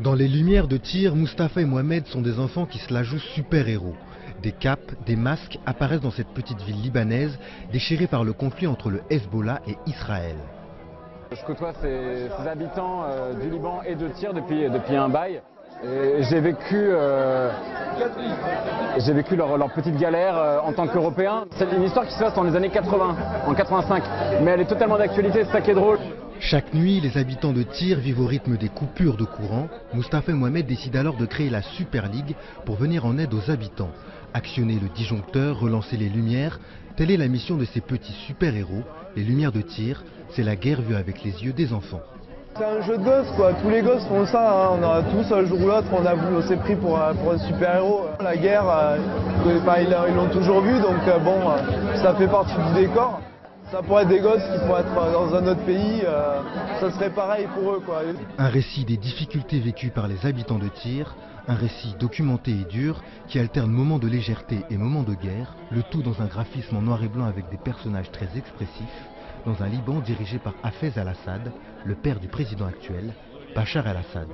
Dans les lumières de tir, Mustapha et Mohamed sont des enfants qui se la jouent super-héros. Des capes, des masques apparaissent dans cette petite ville libanaise déchirée par le conflit entre le Hezbollah et Israël. Je côtoie ces habitants du Liban et de Tyr depuis un bail. J'ai vécu leur petite galère en tant qu'Européen. C'est une histoire qui se passe dans les années 80, en 85, mais elle est totalement d'actualité, c'est ça qui est drôle. Chaque nuit, les habitants de Tyr vivent au rythme des coupures de courant. Mustapha et Mohamed décident alors de créer la Super League pour venir en aide aux habitants. Actionner le disjoncteur, relancer les lumières, telle est la mission de ces petits super-héros. Les lumières de Tyr, c'est la guerre vue avec les yeux des enfants. C'est un jeu de gosses quoi, tous les gosses font ça, hein. On a tous un jour ou l'autre, on s'est pris pour un super-héros. La guerre, ils l'ont toujours vu, donc ça fait partie du décor. Ça pourrait être des gosses qui pourraient être dans un autre pays, ça serait pareil pour eux quoi. Un récit des difficultés vécues par les habitants de Tyr, un récit documenté et dur qui alterne moments de légèreté et moments de guerre, le tout dans un graphisme en noir et blanc avec des personnages très expressifs, dans un Liban dirigé par Hafez al-Assad, le père du président actuel, Bachar el-Assad.